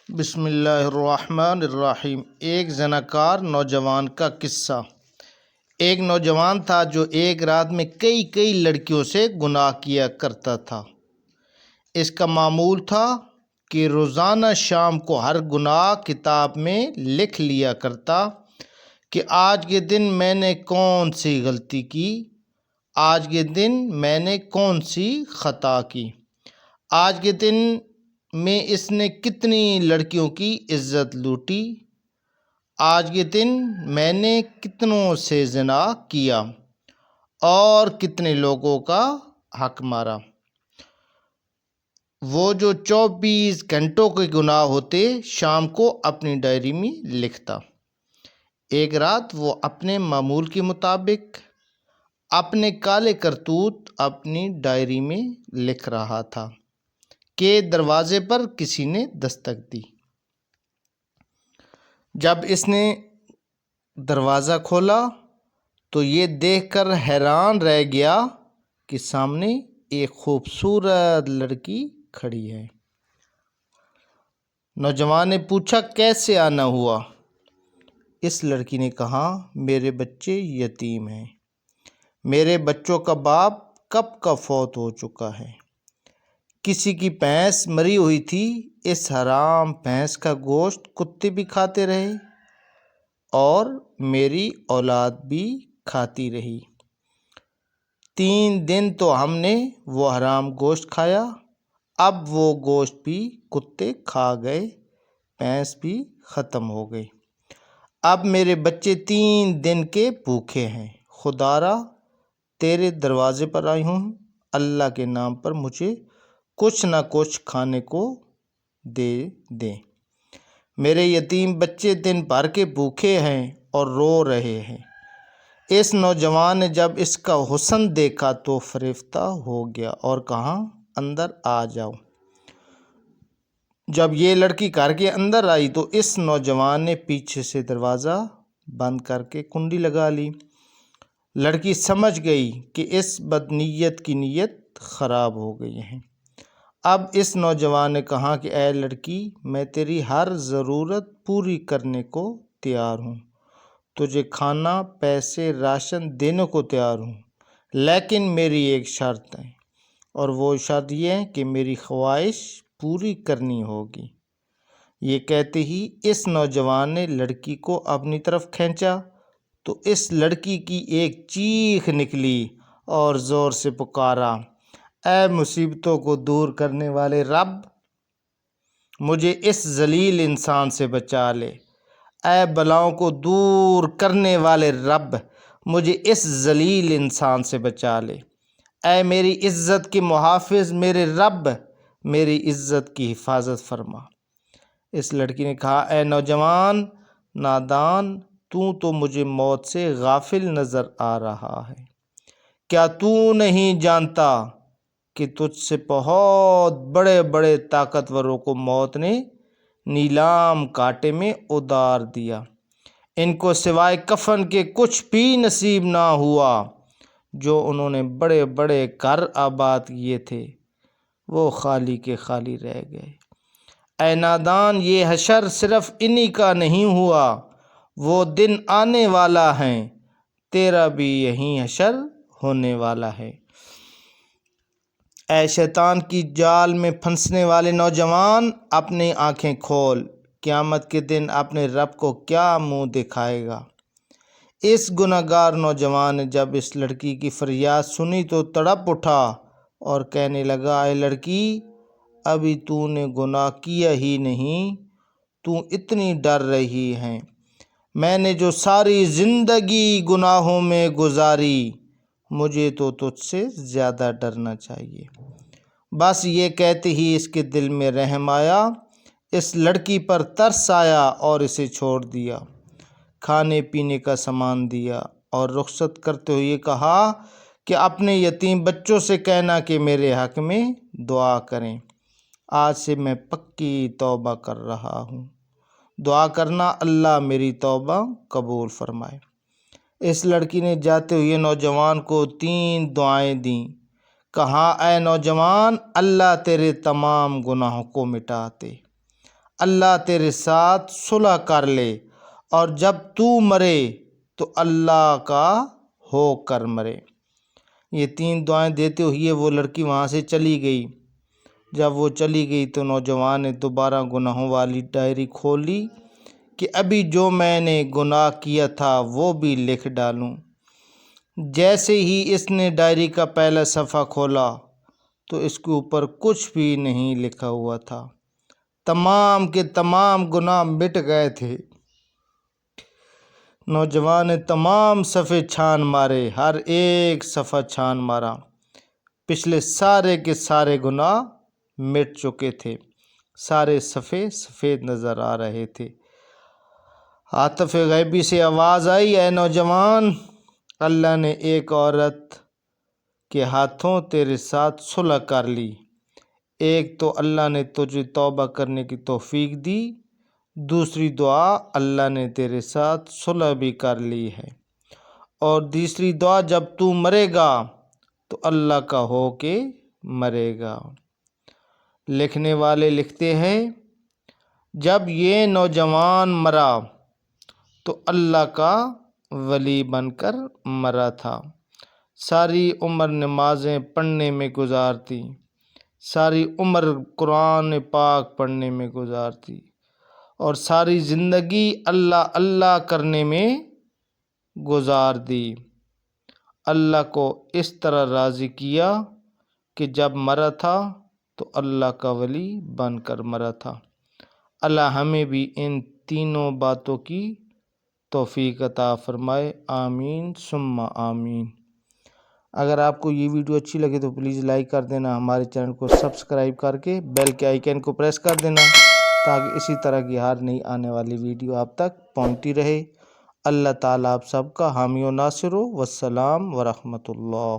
بسم اللہ الرحمن الرحیم۔ ایک زناکار نوجوان کا قصہ۔ ایک نوجوان تھا جو ایک رات میں کئی لڑکیوں سے گناہ کیا کرتا تھا۔ اس کا معمول تھا کہ روزانہ شام کو ہر گناہ کتاب میں لکھ لیا کرتا کہ آج کے دن میں نے کون سی غلطی کی، آج کے دن میں نے کون سی خطا کی، آج کے دن میں اس نے کتنی لڑکیوں کی عزت لوٹی، آج کے دن میں نے کتنوں سے زنا کیا اور کتنے لوگوں کا حق مارا۔ وہ جو 24 گھنٹوں کے گناہ ہوتے شام کو اپنی ڈائری میں لکھتا۔ ایک رات وہ اپنے معمول کے مطابق اپنے کالے کرتوت اپنی ڈائری میں لکھ رہا تھا کہ دروازے پر کسی نے دستک دی۔ جب اس نے دروازہ کھولا تو یہ دیکھ کر حیران رہ گیا کہ سامنے ایک خوبصورت لڑکی کھڑی ہے۔ نوجوان نے پوچھا، کیسے آنا ہوا؟ اس لڑکی نے کہا، میرے بچے یتیم ہیں، میرے بچوں کا باپ کب کا فوت ہو چکا ہے، کسی کی بھینس مری ہوئی تھی، اس حرام بھینس کا گوشت کتے بھی کھاتے رہے اور میری اولاد بھی کھاتی رہی۔ 3 دن تو ہم نے وہ حرام گوشت کھایا، اب وہ گوشت بھی کتے کھا گئے، بھینس بھی ختم ہو گئی، اب میرے بچے 3 دن کے بھوکے ہیں۔ خدارا تیرے دروازے پر آئی ہوں، اللہ کے نام پر مجھے کچھ نہ کچھ کھانے کو دے دیں، میرے یتیم بچے دن بھر کے بھوکے ہیں اور رو رہے ہیں۔ اس نوجوان نے جب اس کا حسن دیکھا تو فریفتہ ہو گیا اور کہا، اندر آ جاؤ۔ جب یہ لڑکی گھر کے اندر آئی تو اس نوجوان نے پیچھے سے دروازہ بند کر کے کنڈی لگا لی۔ لڑکی سمجھ گئی کہ اس بدنیت کی نیت خراب ہو گئی ہے۔ اب اس نوجوان نے کہا کہ اے لڑکی، میں تیری ہر ضرورت پوری کرنے کو تیار ہوں، تجھے کھانا، پیسے، راشن دینے کو تیار ہوں، لیکن میری ایک شرط ہے، اور وہ شرط یہ ہے کہ میری خواہش پوری کرنی ہوگی۔ یہ کہتے ہی اس نوجوان نے لڑکی کو اپنی طرف کھینچا تو اس لڑکی کی ایک چیخ نکلی اور زور سے پکارا، اے مصیبتوں کو دور کرنے والے رب، مجھے اس ذلیل انسان سے بچا لے، اے بلاؤں کو دور کرنے والے رب، مجھے اس ذلیل انسان سے بچا لے، اے میری عزت کے محافظ میرے رب، میری عزت کی حفاظت فرما۔ اس لڑکی نے کہا، اے نوجوان نادان، تو مجھے موت سے غافل نظر آ رہا ہے، کیا تو نہیں جانتا کہ تجھ سے بہت بڑے بڑے طاقتوروں کو موت نے نیلام کانٹے میں اتار دیا، ان کو سوائے کفن کے کچھ بھی نصیب نہ ہوا، جو انہوں نے بڑے بڑے گھر آباد کیے تھے وہ خالی کے خالی رہ گئے۔ اے نادان، یہ حشر صرف انہی کا نہیں ہوا، وہ دن آنے والا ہے، تیرا بھی یہی حشر ہونے والا ہے۔ اے شیطان کی جال میں پھنسنے والے نوجوان، اپنی آنکھیں کھول، قیامت کے دن اپنے رب کو کیا منہ دکھائے گا۔ اس گنہگار نوجوان نے جب اس لڑکی کی فریاد سنی تو تڑپ اٹھا اور کہنے لگا، اے لڑکی، ابھی تو نے گناہ کیا ہی نہیں، تو اتنی ڈر رہی ہے، میں نے جو ساری زندگی گناہوں میں گزاری، مجھے تو تجھ سے زیادہ ڈرنا چاہیے۔ بس یہ کہتے ہی اس کے دل میں رحم آیا، اس لڑکی پر ترس آیا اور اسے چھوڑ دیا، کھانے پینے کا سامان دیا اور رخصت کرتے ہوئے کہا کہ اپنے یتیم بچوں سے کہنا کہ میرے حق میں دعا کریں، آج سے میں پکی توبہ کر رہا ہوں، دعا کرنا اللہ میری توبہ قبول فرمائے۔ اس لڑکی نے جاتے ہوئے نوجوان کو 3 دعائیں دیں، کہا، اے نوجوان، اللہ تیرے تمام گناہوں کو مٹا دے، اللہ تیرے ساتھ صلح کر لے، اور جب تو مرے تو اللہ کا ہو کر مرے۔ یہ 3 دعائیں دیتے ہوئے وہ لڑکی وہاں سے چلی گئی۔ جب وہ چلی گئی تو نوجوان نے دوبارہ گناہوں والی ڈائری کھولی کہ ابھی جو میں نے گناہ کیا تھا وہ بھی لکھ ڈالوں۔ جیسے ہی اس نے ڈائری کا پہلا صفحہ کھولا تو اس کے اوپر کچھ بھی نہیں لکھا ہوا تھا۔ تمام کے تمام گناہ مٹ گئے تھے۔ نوجوان نے تمام صفحے چھان مارے، ہر ایک صفحہ چھان مارا۔ پچھلے سارے کے سارے گناہ مٹ چکے تھے، سارے صفحے سفید نظر آ رہے تھے۔ عاطف غیبی سے آواز آئی، اے نوجوان، اللہ نے ایک عورت کے ہاتھوں تیرے ساتھ صلح کر لی۔ ایک تو اللہ نے تجھے توبہ کرنے کی توفیق دی، دوسری دعا اللہ نے تیرے ساتھ صلح بھی کر لی ہے، اور تیسری دعا جب تو مرے گا تو اللہ کا ہو کے مرے گا۔ لکھنے والے لکھتے ہیں، جب یہ نوجوان مرا تو اللہ کا ولی بن کر مرا تھا۔ ساری عمر نمازیں پڑھنے میں گزارتی، ساری عمر قرآن پاک پڑھنے میں گزارتی، اور ساری زندگی اللہ اللہ کرنے میں گزار دی۔ اللہ کو اس طرح راضی کیا کہ جب مرا تھا تو اللہ کا ولی بن کر مرا تھا۔ اللہ ہمیں بھی ان تینوں باتوں کی توفیق عطا فرمائے، آمین ثم آمین۔ اگر آپ کو یہ ویڈیو اچھی لگے تو پلیز لائک کر دینا، ہمارے چینل کو سبسکرائب کر کے بیل کے آئیکن کو پریس کر دینا تاکہ اسی طرح کی ہر نئی آنے والی ویڈیو آپ تک پہنچتی رہے۔ اللہ تعالیٰ آپ سب کا حامی و ناصر ہو۔ والسلام ورحمۃ اللہ۔